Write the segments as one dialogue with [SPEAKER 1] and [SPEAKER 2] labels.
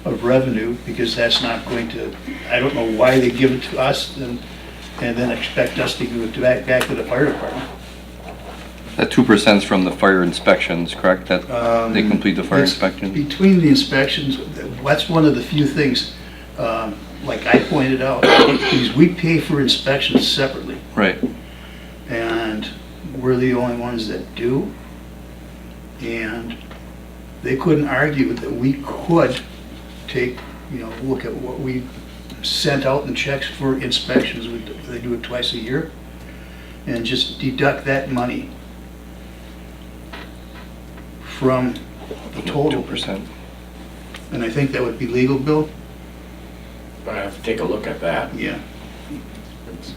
[SPEAKER 1] of revenue, because that's not going to, I don't know why they give it to us and then expect us to give it back to the fire department.
[SPEAKER 2] That 2% is from the fire inspections, correct? That they complete the fire
[SPEAKER 1] It's
[SPEAKER 2] inspection?
[SPEAKER 1] Between the inspections, that's one of the few things, like I pointed out, is we pay for inspections separately,
[SPEAKER 2] Right.
[SPEAKER 1] and we're the only ones that do. And they couldn't argue that we could take, look at what we sent out in checks for inspections, they do it twice a year, and just deduct that money from the total.
[SPEAKER 2] 2%.
[SPEAKER 1] And I think that would be legal, Bill?
[SPEAKER 3] But I have to take a look at that.
[SPEAKER 1] Yeah.
[SPEAKER 3] It's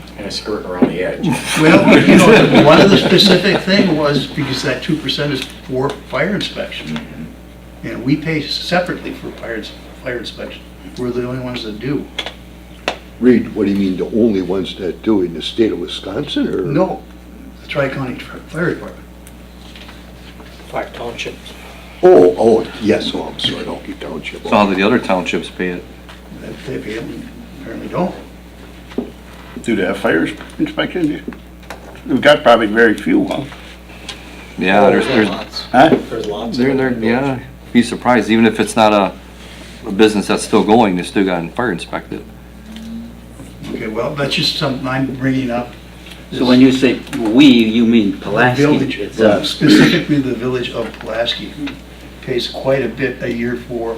[SPEAKER 3] kind of skirting around the edge.
[SPEAKER 1] Well, one of the specific thing was because that 2% is for fire inspection. And we pay separately for fire inspection. We're the only ones that do.
[SPEAKER 4] Reed, what do you mean, the only ones that do in the state of Wisconsin, or?
[SPEAKER 1] No, the Tri-County Fire Department.
[SPEAKER 5] 5 townships.
[SPEAKER 4] Oh, yes, I'm sorry, Elkie Township.
[SPEAKER 2] So how do the other townships pay it?
[SPEAKER 1] They pay them, apparently don't.
[SPEAKER 6] Do they have fire inspections? We've got probably very few, huh?
[SPEAKER 2] Yeah, there's,
[SPEAKER 6] Huh?
[SPEAKER 5] There's lots.
[SPEAKER 2] yeah, be surprised, even if it's not a business that's still going, they still got fire inspected.
[SPEAKER 1] Okay, well, that's just something I'm bringing up.
[SPEAKER 7] So when you say "we," you mean Pulaski
[SPEAKER 1] Village,
[SPEAKER 7] itself?
[SPEAKER 1] specifically the village of Pulaski, pays quite a bit a year for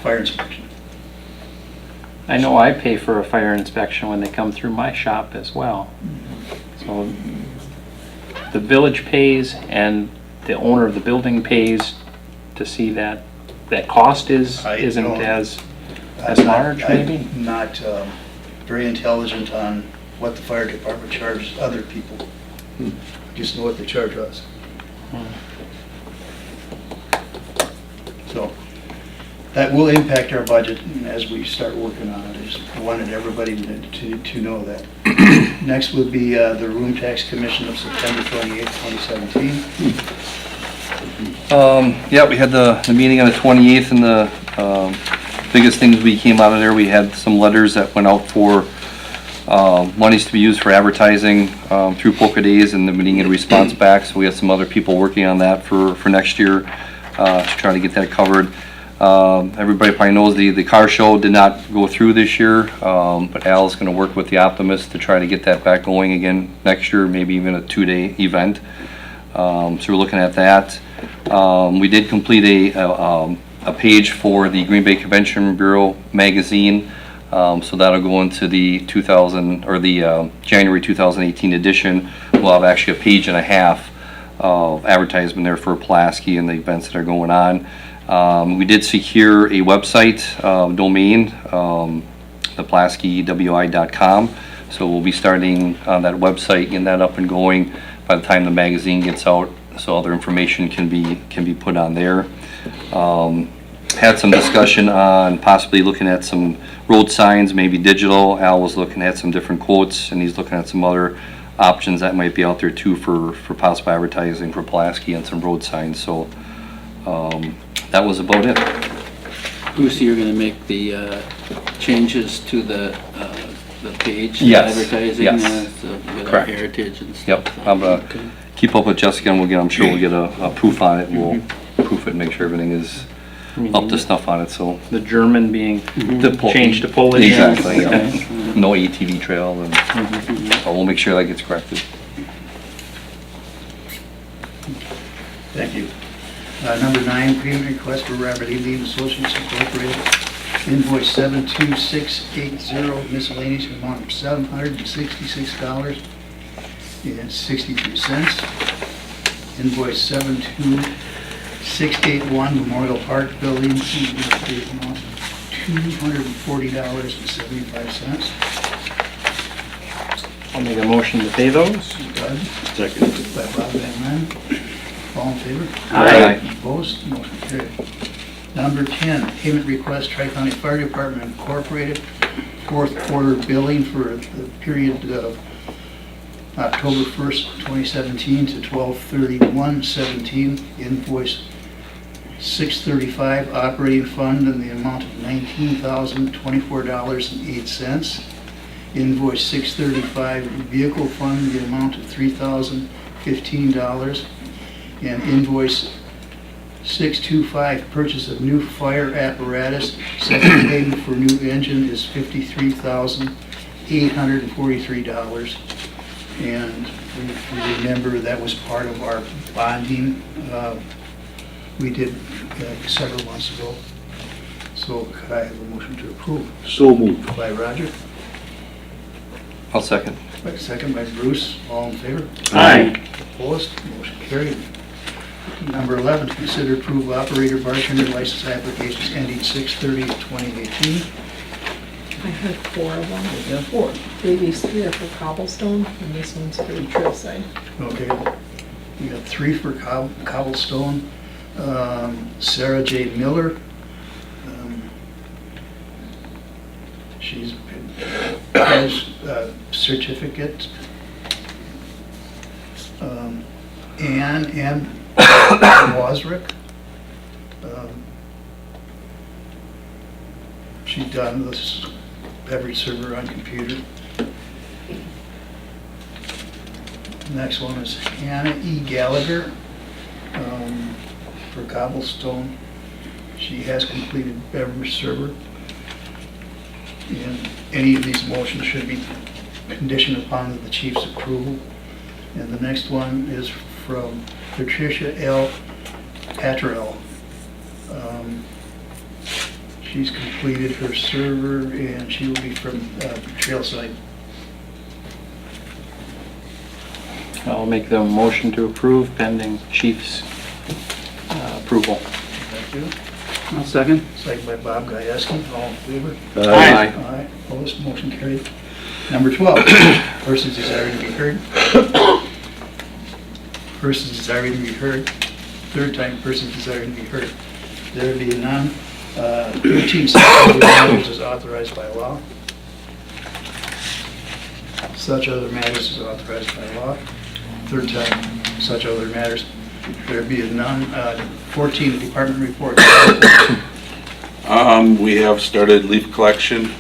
[SPEAKER 1] fire inspection.
[SPEAKER 8] I know I pay for a fire inspection when they come through my shop as well. So the village pays and the owner of the building pays to see that that cost isn't as large, maybe?
[SPEAKER 1] I'm not very intelligent on what the fire department charges other people. Just know what they charge us. So that will impact our budget as we start working on it. I just wanted everybody to know that. Next would be the room tax commission of September 28, 2017.
[SPEAKER 2] Yeah, we had the meeting on the 28th, and the biggest things we came out of there, we had some letters that went out for monies to be used for advertising through Polka Days, and then we didn't get a response back, so we had some other people working on that for next year to try to get that covered. Everybody probably knows the car show did not go through this year, but Al's going to work with the Optimist to try to get that back going again next year, maybe even a 2-day event. So we're looking at that. We did complete a page for the Green Bay Convention Bureau magazine. So that'll go into the January 2018 edition. We'll have actually a page and a half of advertisement there for Pulaski and the events that are going on. We did secure a website domain, thepulaskiwi.com. So we'll be starting on that website, getting that up and going by the time the magazine gets out, so other information can be put on there. Had some discussion on possibly looking at some road signs, maybe digital. Al was looking at some different quotes, and he's looking at some other options that might be out there too for possible advertising for Pulaski and some road signs. So that was about it.
[SPEAKER 7] Bruce, you're gonna make the changes to the page?
[SPEAKER 2] Yes.
[SPEAKER 7] Advertising?
[SPEAKER 2] Yes.
[SPEAKER 7] So with our
[SPEAKER 2] Correct.
[SPEAKER 7] heritage and stuff?
[SPEAKER 2] Yep, I'm gonna keep up with Jessica, and I'm sure we'll get a proof on it. We'll proof it and make sure everything is up to snuff on it, so.
[SPEAKER 8] The German being
[SPEAKER 2] The
[SPEAKER 8] changed to Polish.
[SPEAKER 2] Exactly, yeah.
[SPEAKER 8] Okay.
[SPEAKER 2] No ATV trail, and so we'll make sure that gets corrected.
[SPEAKER 1] Thank you. Number 9, payment request for Robert E. Lee and Associates Incorporated. Invoice 72680, miscellaneous amount of $766.63. Invoice 72681, Memorial Park Building, amount of $240.75.
[SPEAKER 8] I'll make a motion to pay those.
[SPEAKER 1] Bud,
[SPEAKER 6] Second.
[SPEAKER 1] by Bob Van Len. All in favor?
[SPEAKER 2] Aye.
[SPEAKER 1] Opposed? Motion carried. Number 10, payment request, Tri-County Fire Department Incorporated, fourth quarter billing for the period of October 1st, 2017 to 12/31/17, invoice 635 operating fund in the amount of $19,024.08. Invoice 635 vehicle fund in the amount of $3,015. And invoice 625 purchase of new fire apparatus. Second payment for new engine is $53,843. And we remember that was part of our bonding we did several months ago. So could I have a motion to approve?
[SPEAKER 4] So moved.
[SPEAKER 1] By Roger,
[SPEAKER 2] I'll second.
[SPEAKER 1] second by Bruce, all in favor?
[SPEAKER 8] Aye.
[SPEAKER 1] Opposed, motion carried. Number 11, to consider approval operator bartender license applications ending 6/30/2018.
[SPEAKER 9] I had 4 of them.
[SPEAKER 1] Yeah, 4.
[SPEAKER 9] These 3 are for cobblestone, and this one's for the trailside.
[SPEAKER 1] Okay, we got 3 for cobblestone. Sarah J. Miller. She's has a certificate. Ann M. Wasrick. She's done this beverage server on computer. Next one is Hannah E. Gallagher for cobblestone. She has completed beverage server. And any of these motions should be conditioned upon the chief's approval. And the next one is from Patricia L. Patrell. She's completed her server and she will be from Trailside.
[SPEAKER 8] I'll make the motion to approve pending chief's approval.
[SPEAKER 1] Thank you.
[SPEAKER 7] I'll second.
[SPEAKER 1] Second by Bob Gieske, all in favor?
[SPEAKER 8] Aye.
[SPEAKER 1] Aye, opposed, motion carried. Number 12, persons desiring to be heard. Persons desiring to be heard. Third time, persons desiring to be heard. There be none. 13 such other matters is authorized by law. Such other matters is authorized by law. Third time, such other matters. There be none. 14, department reports.
[SPEAKER 10] We have started leaf collection.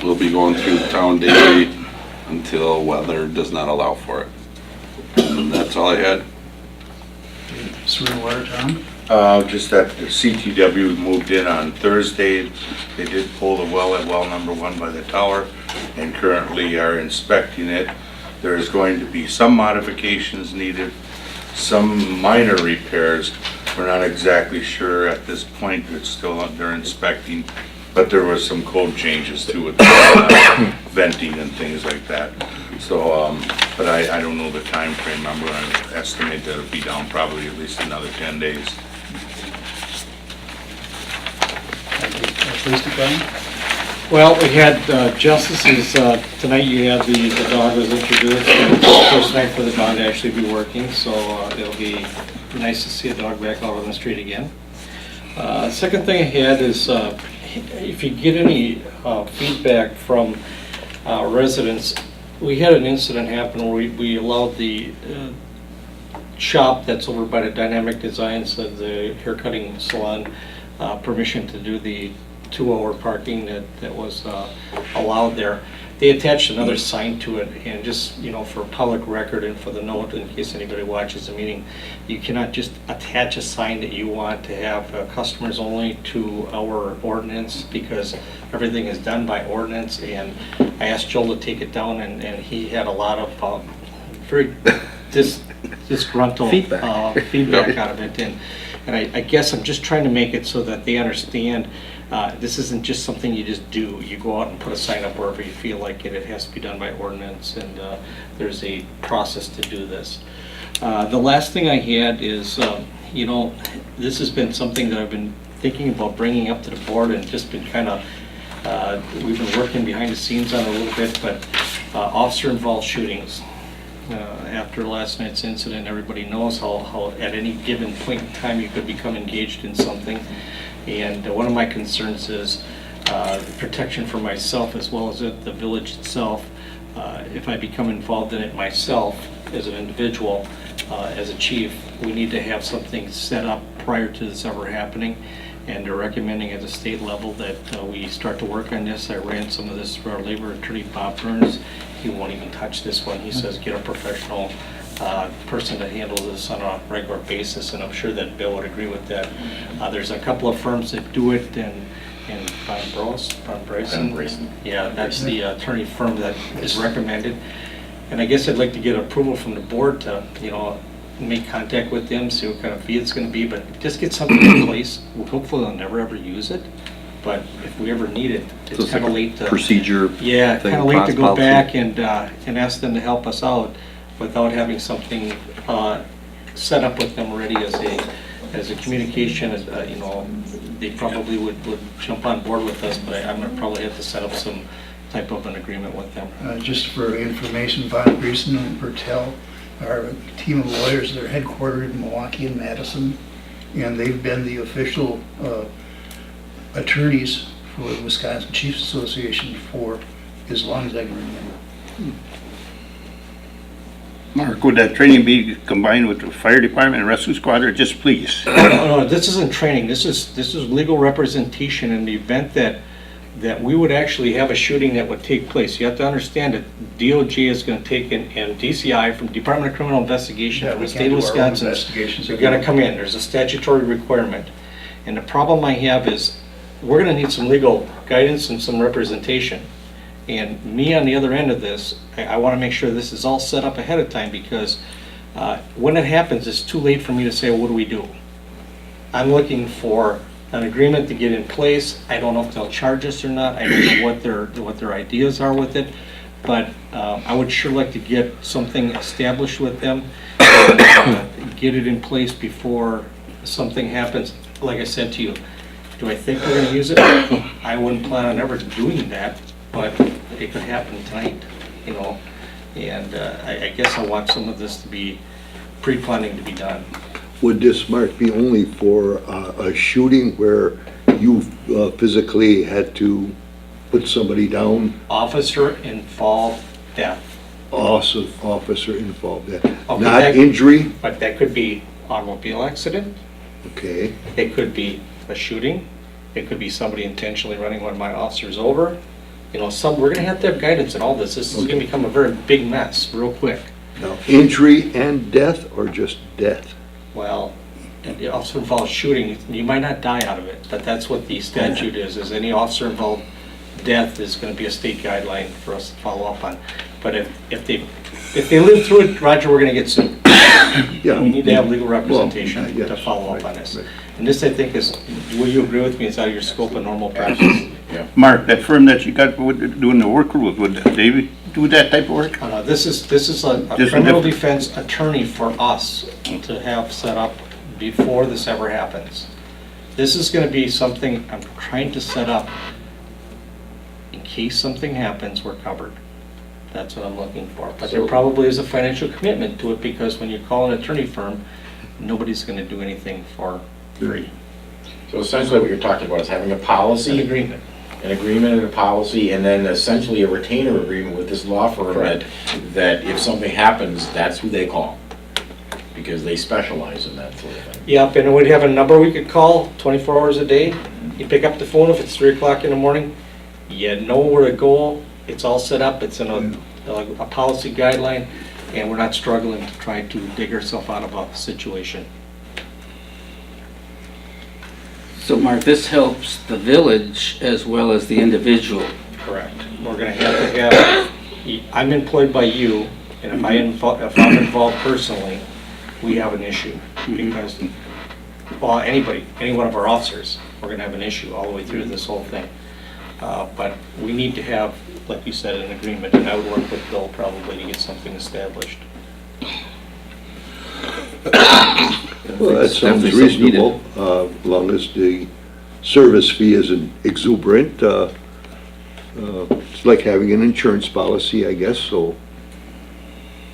[SPEAKER 10] We'll be going through town daily until weather does not allow for it. And that's all I had.
[SPEAKER 1] Sewer and water, Tom?
[SPEAKER 11] Just that the CTW moved in on Thursday. They did pull the well at well number 1 by the tower and currently are inspecting it. There is going to be some modifications needed, some minor repairs. We're not exactly sure at this point. It's still they're inspecting, but there was some code changes too with venting and things like that. So, but I don't know the time frame. I'm going to estimate that it'll be down probably at least another 10 days.
[SPEAKER 1] Police department?
[SPEAKER 5] Well, we had justices, tonight you had the dog was introduced, and it's the first night for the dog to actually be working, so it'll be nice to see a dog back out on the street again. Second thing I had is, if you get any feedback from residents, we had an incident happen where we allowed the shop that's over by the Dynamic Designs, the haircutting salon, permission to do the 2-hour parking that was allowed there. They attached another sign to it, and just, you know, for public record and for the note, in case anybody watches the meeting, you cannot just attach a sign that you want to have customers only to our ordinance, because everything is done by ordinance. And I asked Joel to take it down, and he had a lot of very disgruntled feedback out of it. And I guess I'm just trying to make it so that they understand this isn't just something you just do. You go out and put a sign up wherever you feel like it. It has to be done by ordinance, and there's a process to do this. The last thing I had is, you know, this has been something that I've been thinking about bringing up to the board, and just been kind of, we've been working behind the scenes on it a little bit, but officer-involved shootings. After last night's incident, everybody knows how at any given point in time you could become engaged in something. And one of my concerns is protection for myself as well as the village itself. If I become involved in it myself as an individual, as a chief, we need to have something set up prior to this ever happening. And they're recommending at the state level that we start to work on this. I ran some of this through our labor attorney, Bob Burns. He won't even touch this one. He says get a professional person to handle this on a regular basis, and I'm sure that Bill would agree with that. There's a couple of firms that do it, and Von Bryson. Yeah, that's the attorney firm that is recommended. And I guess I'd like to get approval from the board to, make contact with them, see what kind of fee it's gonna be, but just get something in place. Hopefully they'll never ever use it, but if we ever need it,
[SPEAKER 2] So
[SPEAKER 5] it's kind of late to.
[SPEAKER 2] Procedure.
[SPEAKER 5] Yeah,
[SPEAKER 2] thing,
[SPEAKER 5] kind of late to go
[SPEAKER 2] policy.
[SPEAKER 5] back and ask them to help us out without having something set up with them already as a communication, they probably would jump on board with us, but I'm gonna probably have to set up some type of an agreement with them.
[SPEAKER 1] Just for information, Von Briesen and Bertel are a team of lawyers. They're headquartered in Milwaukee and Madison, and they've been the official attorneys for the Wisconsin Chiefs Association for as long as I can remember.
[SPEAKER 6] Mark, would that training be combined with the fire department and rescue squad, or just police?
[SPEAKER 5] No, this isn't training. This is legal representation in the event that we would actually have a shooting that would take place. You have to understand that DOJ is going to take and DCI from Department of Criminal Investigation from the state of Wisconsin. They're going to come in. There's a statutory requirement. And the problem I have is we're going to need some legal guidance and some representation. And me on the other end of this, I want to make sure this is all set up ahead of time, because when it happens, it's too late for me to say, well, what do we do? I'm looking for an agreement to get in place. I don't know if they'll charge us or not. I don't know what their ideas are with it, but I would sure like to get something established with them and get it in place before something happens. Like I said to you, do I think we're going to use it? I wouldn't plan on ever doing that, but it could happen tonight, and I guess I want some of this to be pre-planning to be done.
[SPEAKER 4] Would this, Mark, be only for a shooting where you physically had to put somebody down?
[SPEAKER 5] Officer involved death.
[SPEAKER 4] Also, officer involved,
[SPEAKER 5] Okay,
[SPEAKER 4] not
[SPEAKER 5] that-
[SPEAKER 4] injury?
[SPEAKER 5] But that could be automobile accident,
[SPEAKER 4] Okay,
[SPEAKER 5] it could be a shooting, it could be somebody intentionally running one of my officers over. We're gonna have to have guidance in all this. This is gonna become a very big mess real quick.
[SPEAKER 4] now, injury and death, or just death?
[SPEAKER 5] Well, it also involves shooting. You might not die out of it, but that's what the statute is any officer involved death is gonna be a state guideline for us to follow up on. But if they live through it, Roger, we're gonna get sued.
[SPEAKER 4] Yeah.
[SPEAKER 5] We need to have legal representation
[SPEAKER 4] Well, yes,
[SPEAKER 5] to follow up
[SPEAKER 4] right,
[SPEAKER 5] on this.
[SPEAKER 4] right.
[SPEAKER 5] And this, I think, will you agree with me, is out of your scope of normal practice?
[SPEAKER 6] Mark, that firm that you got doing the work with, would David do that type of work?
[SPEAKER 5] This is a
[SPEAKER 6] Just
[SPEAKER 5] criminal
[SPEAKER 6] different-
[SPEAKER 5] defense attorney for us to have set up before this ever happens. This is gonna be something I'm trying to set up in case something happens, we're covered. That's what I'm looking for. But there probably is a financial commitment to it, because when you call an attorney firm, nobody's gonna do anything for free.
[SPEAKER 3] So essentially what you're talking about is having a
[SPEAKER 5] An
[SPEAKER 3] policy,
[SPEAKER 5] agreement.
[SPEAKER 3] an agreement and a policy, and then essentially a retainer agreement with this law firm that if something happens, that's who they call. Because they specialize in that sort of thing.
[SPEAKER 5] Yep, and we'd have a number we could call 24 hours a day. You pick up the phone if it's 3 o'clock in the morning. You know where to go. It's all set up. It's in a policy guideline, and we're not struggling to try to dig ourselves out of a situation.
[SPEAKER 7] So Mark, this helps the village as well as the individual.
[SPEAKER 5] Correct. We're gonna have to have, I'm employed by you, and if I'm involved personally, we have an issue. Because, well, anybody, any one of our officers, we're gonna have an issue all the way through this whole thing. But we need to have, like you said, an agreement, and I would work with Bill probably to get something established.
[SPEAKER 4] Well, that sounds
[SPEAKER 2] Definitely something needed.
[SPEAKER 4] reasonable, as long as the service fee isn't exuberant. It's like having an insurance policy, I guess, so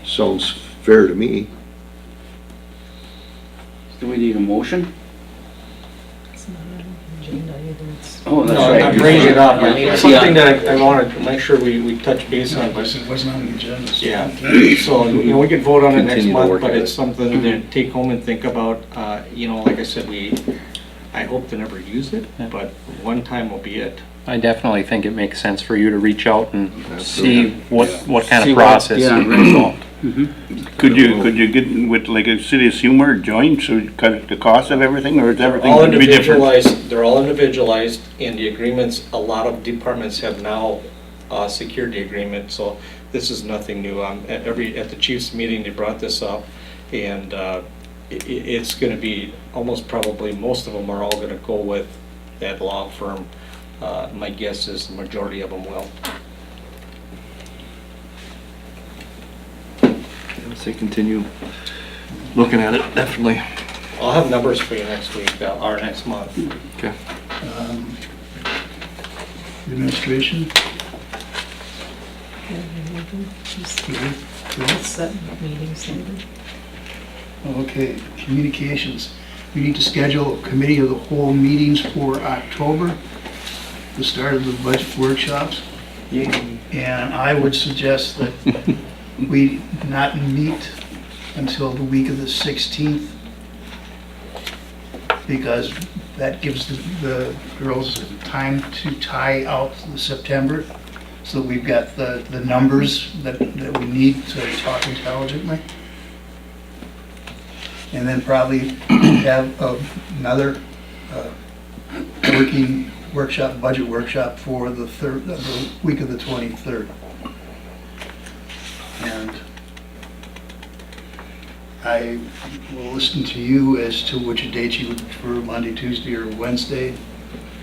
[SPEAKER 4] sounds fair to me.
[SPEAKER 7] Do we need a motion?
[SPEAKER 9] It's not on the agenda either. It's-
[SPEAKER 7] Oh, that's
[SPEAKER 5] No,
[SPEAKER 7] right.
[SPEAKER 5] I'm bringing it up. I mean, it's
[SPEAKER 7] Yeah.
[SPEAKER 5] something that I wanted to make sure we touch base on, but
[SPEAKER 1] It wasn't on the agenda. so-
[SPEAKER 5] yeah. So, we could vote on it next
[SPEAKER 2] Continue to
[SPEAKER 5] month,
[SPEAKER 2] work
[SPEAKER 5] but
[SPEAKER 2] at
[SPEAKER 5] it's
[SPEAKER 2] it.
[SPEAKER 5] something to take home and think about. Like I said, I hope to never use it,
[SPEAKER 8] Yeah.
[SPEAKER 5] but one time will be it.
[SPEAKER 8] I definitely think it makes sense for you to reach out and see what kind
[SPEAKER 7] See
[SPEAKER 8] of
[SPEAKER 7] what-
[SPEAKER 8] process
[SPEAKER 7] yeah.
[SPEAKER 8] is involved.
[SPEAKER 6] Could you get with like a city of Seymour joint, so you cut the cost of everything, or is everything
[SPEAKER 5] All
[SPEAKER 6] going to be different?
[SPEAKER 5] individualized, they're all individualized, and the agreements, a lot of departments have now secured the agreement, so this is nothing new. At the chiefs meeting, they brought this up, and it's gonna be, almost probably, most of them are all gonna go with that law firm. My guess is the majority of them will.
[SPEAKER 2] Say continue looking at it, definitely.
[SPEAKER 5] I'll have numbers for you next week, or next month.
[SPEAKER 2] Okay.
[SPEAKER 1] Administration?
[SPEAKER 9] Yeah, nothing. Just
[SPEAKER 1] Good.
[SPEAKER 9] let's set meetings later.
[SPEAKER 1] Okay, communications. We need to schedule a committee of the whole meetings for October, the start of the budget workshops. And I would suggest that we not meet until the week of the 16th, because that gives the girls time to tie out the September, so we've got the numbers that we need to talk intelligently. And then probably have another working workshop, budget workshop for the week of the 23rd. And I will listen to you as to which dates you would prefer, Monday, Tuesday, or Wednesday.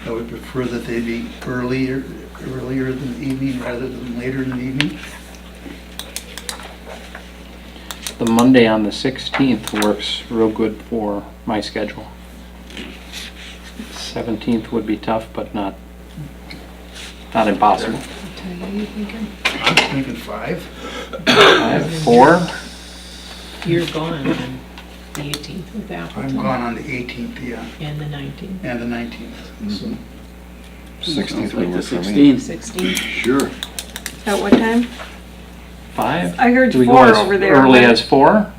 [SPEAKER 1] I would prefer that they be earlier than the evening rather than later in the evening.
[SPEAKER 8] The Monday on the 16th works real good for my schedule. 17th would be tough, but not impossible.
[SPEAKER 9] What time are you thinking?
[SPEAKER 1] I'm thinking 5.
[SPEAKER 8] 4?
[SPEAKER 9] You're gone on the 18th with Appleton.
[SPEAKER 1] I'm gone on the 18th, yeah,
[SPEAKER 9] And the 19th.
[SPEAKER 1] and the 19th. So
[SPEAKER 2] 16th
[SPEAKER 7] Sounds
[SPEAKER 2] would
[SPEAKER 7] like the
[SPEAKER 2] work for me.
[SPEAKER 7] 16th.
[SPEAKER 9] 16th.
[SPEAKER 4] Sure.
[SPEAKER 12] At what time?
[SPEAKER 8] 5?
[SPEAKER 12] I heard
[SPEAKER 8] Do we go
[SPEAKER 12] 4
[SPEAKER 8] as
[SPEAKER 12] over there.
[SPEAKER 8] early as 4?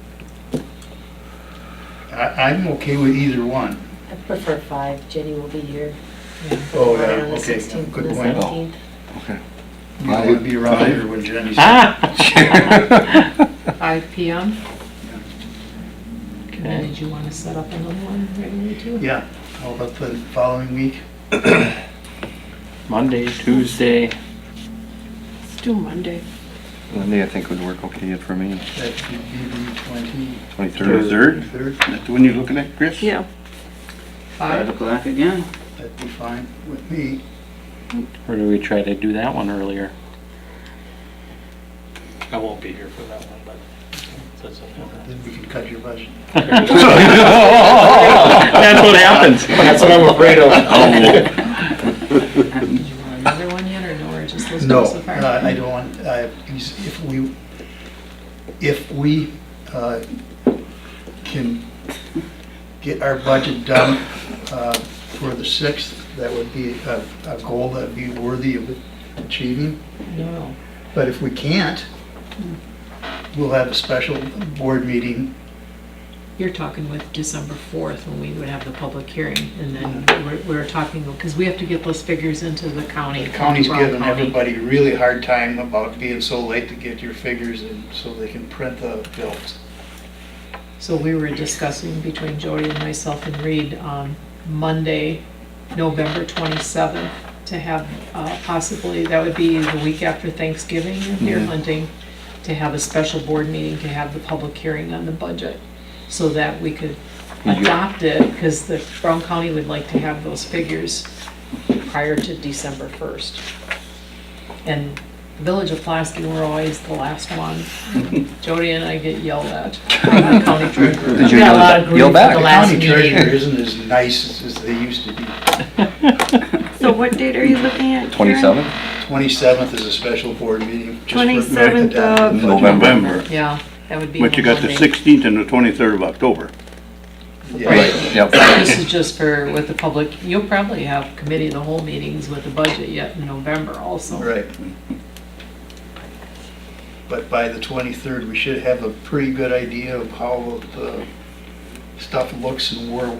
[SPEAKER 1] I'm okay with either one.
[SPEAKER 13] I prefer 5. Jenny will be here.
[SPEAKER 9] Yeah.
[SPEAKER 1] Oh,
[SPEAKER 13] Right
[SPEAKER 1] yeah,
[SPEAKER 13] on the
[SPEAKER 1] okay,
[SPEAKER 13] 16th
[SPEAKER 1] good
[SPEAKER 13] and the
[SPEAKER 1] point.
[SPEAKER 13] 17th.
[SPEAKER 2] Okay.
[SPEAKER 1] You don't want to be around here when Jenny's.
[SPEAKER 9] 5 PM? And then
[SPEAKER 8] Okay.
[SPEAKER 9] did you want to set up another one right away too?
[SPEAKER 1] Yeah, how about the following week?
[SPEAKER 8] Monday, Tuesday.
[SPEAKER 12] Let's do Monday.
[SPEAKER 2] Monday, I think would work okay for me.
[SPEAKER 1] That would be the
[SPEAKER 2] 23rd.
[SPEAKER 6] Third?
[SPEAKER 1] 23rd.
[SPEAKER 6] That's the one you're looking at, Chris?
[SPEAKER 12] Yeah.
[SPEAKER 7] 5
[SPEAKER 9] 5?
[SPEAKER 7] o'clock again.
[SPEAKER 1] That'd be fine with me.
[SPEAKER 8] Or do we try to do that one earlier?
[SPEAKER 5] I won't be here for that one, but doesn't matter.
[SPEAKER 1] Then we can cut your budget.
[SPEAKER 8] That's what happens.
[SPEAKER 5] That's what I'm afraid of.
[SPEAKER 9] Did you want another one yet or no, or just those
[SPEAKER 1] No,
[SPEAKER 9] two so far?
[SPEAKER 1] I don't want, if we can get our budget done for the 6th, that would be a goal that would be worthy of achieving.
[SPEAKER 9] No.
[SPEAKER 1] But if we can't, we'll have a special board meeting.
[SPEAKER 9] You're talking with December 4th when we would have the public hearing, and then we're talking, because we have to get those figures into the county.
[SPEAKER 1] The county's
[SPEAKER 9] Brown
[SPEAKER 1] giving
[SPEAKER 9] County.
[SPEAKER 1] everybody a really hard time about being so late to get your figures in so they can print the bills.
[SPEAKER 9] So we were discussing between Jody and myself and Reed on Monday, November 27th, to have possibly, that would be the week after Thanksgiving if you're hunting, to have a special board meeting to have the public hearing on the budget, so that we could adopt it, because the Brown County would like to have those figures prior to December 1st. And the Village of Pulaski, we're always the last one. Jody and I get yelled at by the county treasurer.
[SPEAKER 2] Did you
[SPEAKER 9] We got a
[SPEAKER 2] yell
[SPEAKER 9] lot
[SPEAKER 2] back?
[SPEAKER 9] of grief
[SPEAKER 2] Yell
[SPEAKER 9] for
[SPEAKER 2] back.
[SPEAKER 9] the
[SPEAKER 1] The
[SPEAKER 9] last
[SPEAKER 1] county treasurer
[SPEAKER 9] meeting.
[SPEAKER 1] isn't as nice as they used to be.
[SPEAKER 12] So what date are you looking at? Karen?
[SPEAKER 2] 27th?
[SPEAKER 1] 27th is a special board meeting. just for-
[SPEAKER 12] 27th of
[SPEAKER 6] November.
[SPEAKER 9] Yeah, that would be
[SPEAKER 6] But you got the
[SPEAKER 9] Monday.
[SPEAKER 6] 16th and the 23rd of October.
[SPEAKER 1] Yeah.
[SPEAKER 2] Right, yep.
[SPEAKER 9] This is just for, with the public, you'll probably have committee of the whole meetings with the budget yet in November also.
[SPEAKER 1] Right. But by the 23rd, we should have a pretty good idea of how the stuff looks and where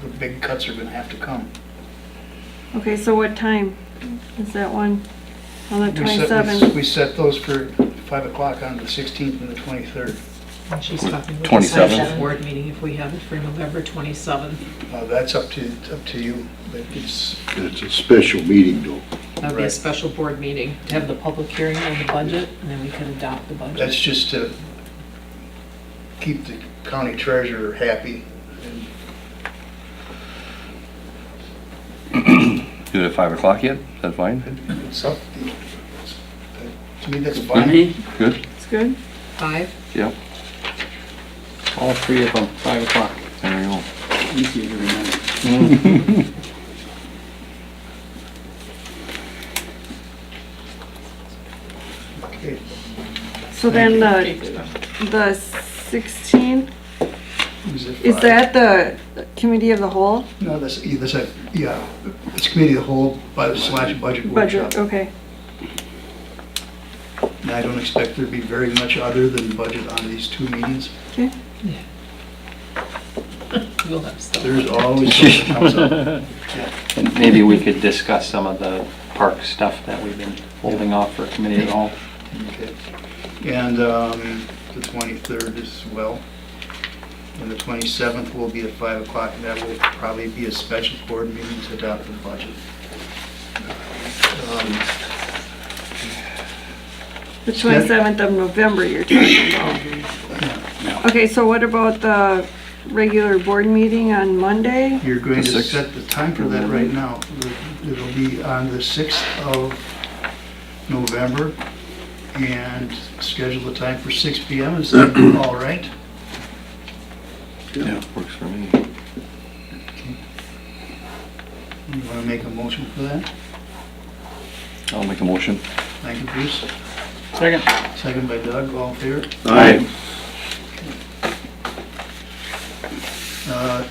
[SPEAKER 1] the big cuts are gonna have to come.
[SPEAKER 12] Okay, so what time is that one on the
[SPEAKER 1] We set-
[SPEAKER 12] 27th?
[SPEAKER 1] We set those for 5 o'clock on the 16th and the 23rd.
[SPEAKER 9] And she's talking with the
[SPEAKER 2] 27th.
[SPEAKER 9] select board meeting if we have it for November 27th.
[SPEAKER 1] That's up to you, but it's,
[SPEAKER 4] It's a special meeting though.
[SPEAKER 9] That would be a
[SPEAKER 1] Right.
[SPEAKER 9] special board meeting to have the public hearing on the budget, and then we could adopt the budget.
[SPEAKER 1] that's just to keep the county treasurer happy. And
[SPEAKER 2] Do it at 5 o'clock yet? Is that fine?
[SPEAKER 1] it's up, to me, that's
[SPEAKER 7] For
[SPEAKER 1] fine.
[SPEAKER 7] me,
[SPEAKER 2] Good?
[SPEAKER 12] It's good?
[SPEAKER 9] 5?
[SPEAKER 2] Yep.
[SPEAKER 8] All three of them, 5 o'clock.
[SPEAKER 2] There you go.
[SPEAKER 7] easier to remember.
[SPEAKER 1] Okay.
[SPEAKER 12] So then the 16th,
[SPEAKER 1] Is
[SPEAKER 12] is that the committee of the whole?
[SPEAKER 1] No, yeah, it's committee of the whole, slash budget
[SPEAKER 12] Budget,
[SPEAKER 1] workshop.
[SPEAKER 12] okay.
[SPEAKER 1] And I don't expect there to be very much other than budget on these two meetings.
[SPEAKER 12] Okay.
[SPEAKER 9] We'll have stuff.
[SPEAKER 1] There's always something that comes up.
[SPEAKER 8] And maybe we could discuss some of the park stuff that we've been holding off for committee of the whole.
[SPEAKER 1] Okay. And the 23rd as well. And the 27th will be at 5 o'clock, and that will probably be a special board meeting to adopt the budget.
[SPEAKER 12] The 27th of November you're talking about. Okay, so what about the regular board meeting on Monday?
[SPEAKER 1] You're going
[SPEAKER 2] The
[SPEAKER 1] to
[SPEAKER 2] 6th.
[SPEAKER 1] set the time for that right now. It'll be on the 6th of November, and schedule the time for 6 PM. Is that all right?
[SPEAKER 2] Yeah, works for me.
[SPEAKER 1] You want to make a motion for that?
[SPEAKER 2] I'll make a motion.
[SPEAKER 1] Thank you, Bruce.
[SPEAKER 8] Second.
[SPEAKER 1] Second by Doug, all in favor?
[SPEAKER 2] Aye.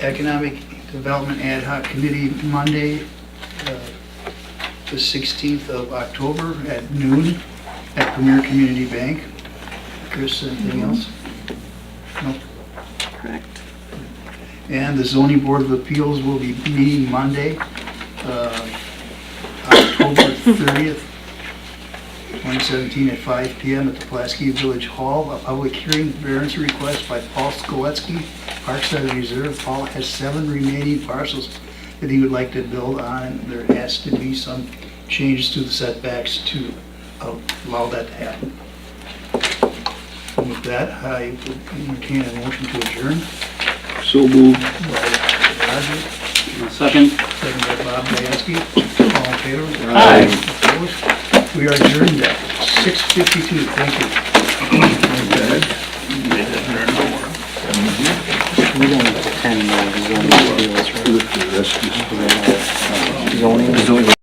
[SPEAKER 1] Economic Development Ad Hoc Committee, Monday, the 16th of October at noon at Premier Community Bank. Chris, anything else? No?
[SPEAKER 12] Correct.
[SPEAKER 1] And the Zoning Board of Appeals will be meeting Monday, October 30th, 2017 at 5 PM at the Pulaski Village Hall. A public hearing variance request by Paul Skoletzky, Parkside Reserve. Paul has 7 remaining parcels that he would like to build on, and there has to be some changes to the setbacks to allow that to happen. And with that, I would entertain a motion to adjourn.
[SPEAKER 4] So moved.
[SPEAKER 1] Roger,
[SPEAKER 7] Second.
[SPEAKER 1] second by Bob Diansky. All in favor?
[SPEAKER 8] Aye.
[SPEAKER 1] Opposed? We are adjourned at 6:52. Thank you.
[SPEAKER 8] We don't attend zoning appeals, right?
[SPEAKER 4] That's just-
[SPEAKER 8] Zoning.